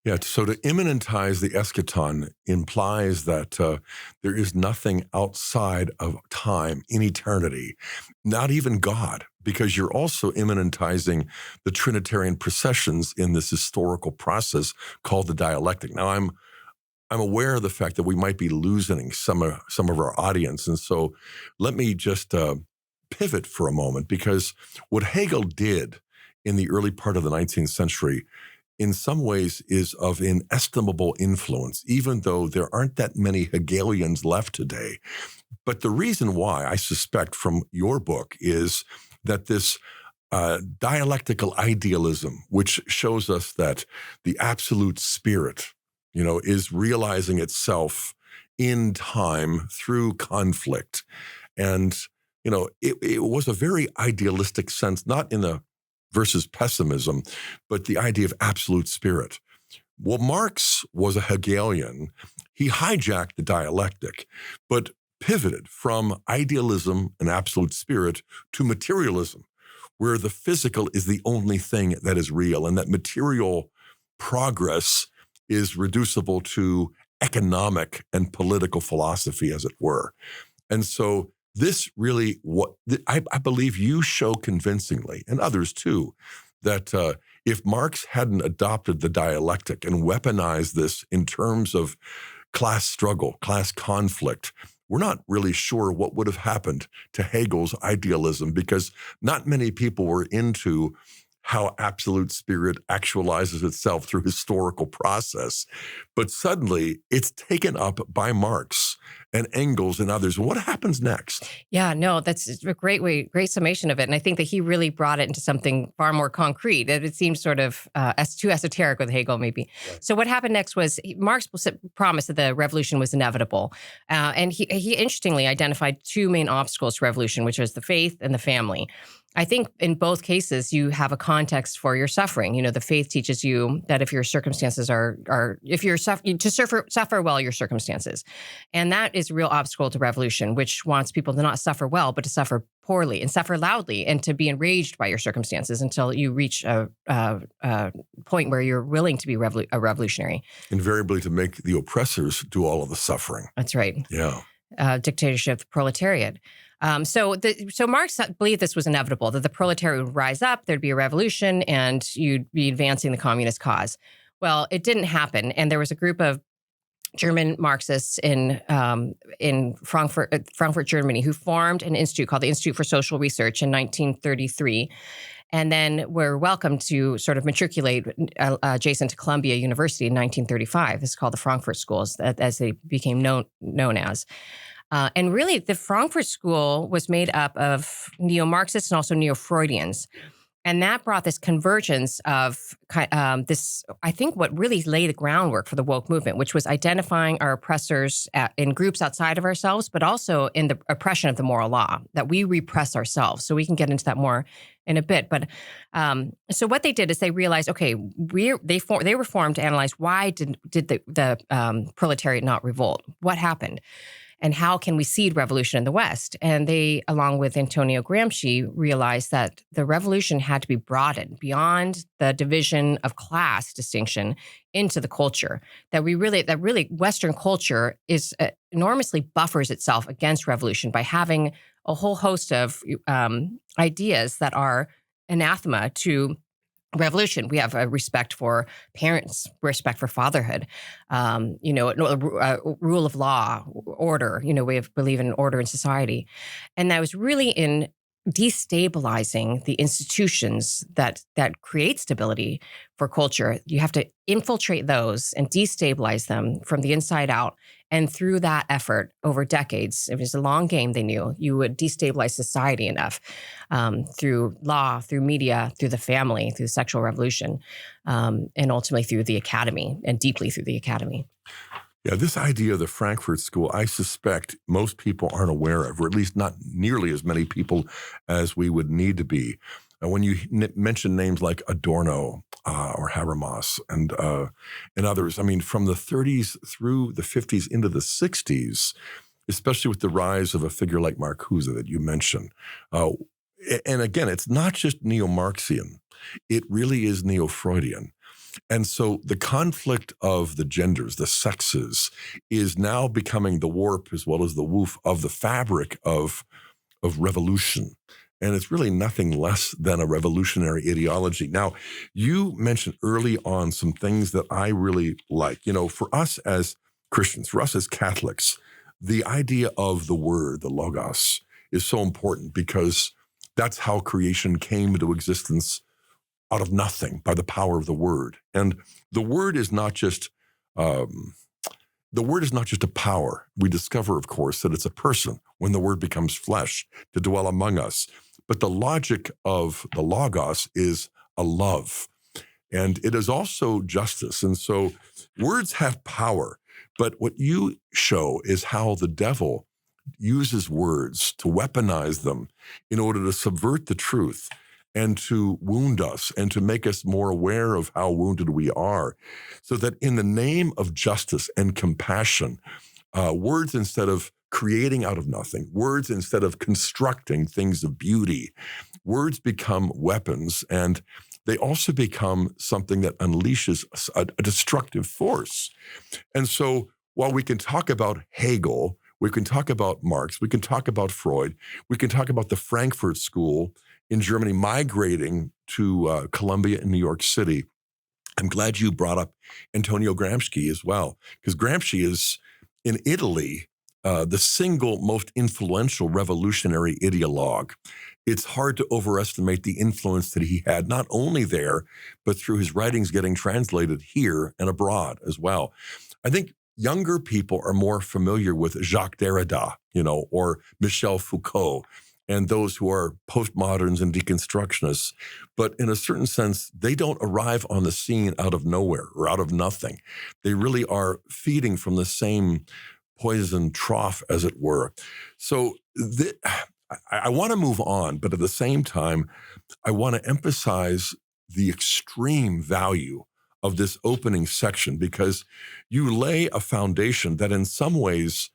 Yeah, so to immanentize the eschaton implies that there is nothing outside of time in eternity, not even God, because you're also immanentizing the Trinitarian processions in this historical process called the dialectic. Now, I'm aware of the fact that we might be losing some of our audience, and so let me just pivot for a moment, because what Hegel did in the early part of the 19th century in some ways is of inestimable influence, even though there aren't that many Hegelians left today. But the reason why, I suspect from your book, is that this dialectical idealism, which shows us that the absolute spirit, is realizing itself in time through conflict. And, it was a very idealistic sense, not in the versus pessimism, but the idea of absolute spirit. Well, Marx was a Hegelian. He hijacked the dialectic, but pivoted from idealism and absolute spirit to materialism, where the physical is the only thing that is real, and that material progress is reducible to economic and political philosophy, as it were. And so this really, I believe you show convincingly, and others too, that if Marx hadn't adopted the dialectic and weaponized this in terms of class struggle, class conflict, we're not really sure what would have happened to Hegel's idealism, because not many people were into how absolute spirit actualizes itself through historical process. But suddenly it's taken up by Marx and Engels and others. What happens next? Yeah, no, that's a great summation of it. And I think that he really brought it into something far more concrete. It seems sort of too esoteric with Hegel, maybe. Right. So what happened next was Marx promised that the revolution was inevitable. And he interestingly identified two main obstacles to revolution, which was the faith and the family. I think in both cases, you have a context for your suffering. The faith teaches you that if your circumstances if you're to suffer well your circumstances. And that is a real obstacle to revolution, which wants people to not suffer well, but to suffer poorly and suffer loudly, and to be enraged by your circumstances until you reach a point where you're willing to be a revolutionary. Invariably to make the oppressors do all of the suffering. That's right. Yeah. Dictatorship, the proletariat. So Marx believed this was inevitable, that the proletariat would rise up, there'd be a revolution, and you'd be advancing the communist cause. Well, it didn't happen, and there was a group of German Marxists in Frankfurt, Germany, who formed an institute called the Institute for Social Research in 1933, and then were welcomed to sort of matriculate adjacent to Columbia University in 1935. This is called the Frankfurt Schools, as they became known as. And really, the Frankfurt School was made up of neo-Marxists and also neo-Freudians. And that brought this convergence of this, I think, what really laid the groundwork for the woke movement, which was identifying our oppressors in groups outside of ourselves, but also in the oppression of the moral law, that we repress ourselves. So we can get into that more in a bit. But so what they did is they realized, okay, they were formed to analyze why did the proletariat not revolt? What happened? And how can we seed revolution in the West? And they, along with Antonio Gramsci, realized that the revolution had to be broadened beyond the division of class distinction into the culture. That really Western culture is enormously buffers itself against revolution by having a whole host of ideas that are anathema to revolution. We have a respect for parents, respect for fatherhood, rule of law, order. We believe in order in society. And that was really in destabilizing the institutions that create stability for culture. You have to infiltrate those and destabilize them from the inside out. And through that effort over decades, it was a long game, they knew, you would destabilize society enough through law, through media, through the family, through the sexual revolution, and ultimately through the academy, and deeply through the academy. Yeah, this idea of the Frankfurt School, I suspect most people aren't aware of, or at least not nearly as many people as we would need to be. When you mention names like Adorno or Habermas and others, I mean, from the 30s through the 50s into the 60s, especially with the rise of a figure like Marcuse that you mentioned. And again, it's not just neo-Marxian. It really is neo-Freudian. And so the conflict of the genders, the sexes, is now becoming the warp as well as the woof of the fabric of revolution. And it's really nothing less than a revolutionary ideology. Now, you mentioned early on some things that I really like. You know, for us as Christians, for us as Catholics, the idea of the word, the logos, is so important because that's how creation came into existence out of nothing by the power of the word. And the word is not just um, the word is not just a power. We discover, of course, that it's a person when the word becomes flesh to dwell among us. But the logic of the logos is a love, and it is also justice. And so words have power. But what you show is how the devil uses words to weaponize them in order to subvert the truth and to wound us and to make us more aware of how wounded we are. So that in the name of justice and compassion, words instead of creating out of nothing, words instead of constructing things of beauty, words become weapons, and they also become something that unleashes a destructive force. And so while we can talk about Hegel, we can talk about Marx, we can talk about Freud, we can talk about the Frankfurt School in Germany migrating to Columbia in New York City. I'm glad you brought up Antonio Gramsci as well, because Gramsci is in Italy the single most influential revolutionary ideologue. It's hard to overestimate the influence that he had, not only there, but through his writings getting translated here and abroad as well. I think younger people are more familiar with Jacques Derrida, or Michel Foucault, and those who are postmoderns and deconstructionists. But in a certain sense, they don't arrive on the scene out of nowhere or out of nothing. They really are feeding from the same poison trough, as it were. So I want to move on, but at the same time, I want to emphasize the extreme value of this opening section, because you lay a foundation that in some ways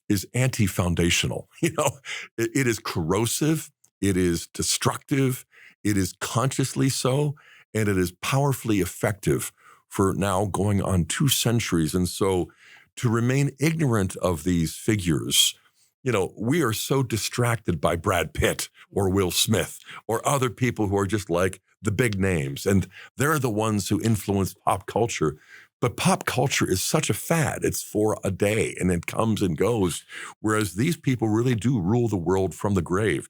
is anti-foundational. It is corrosive, it is destructive, it is consciously so, and it is powerfully effective for now going on 2 centuries. And so to remain ignorant of these figures, we are so distracted by Brad Pitt or Will Smith or other people who are just like the big names. And they're the ones who influence pop culture. But pop culture is such a fad. It's for a day and it comes and goes. Whereas these people really do rule the world from the grave.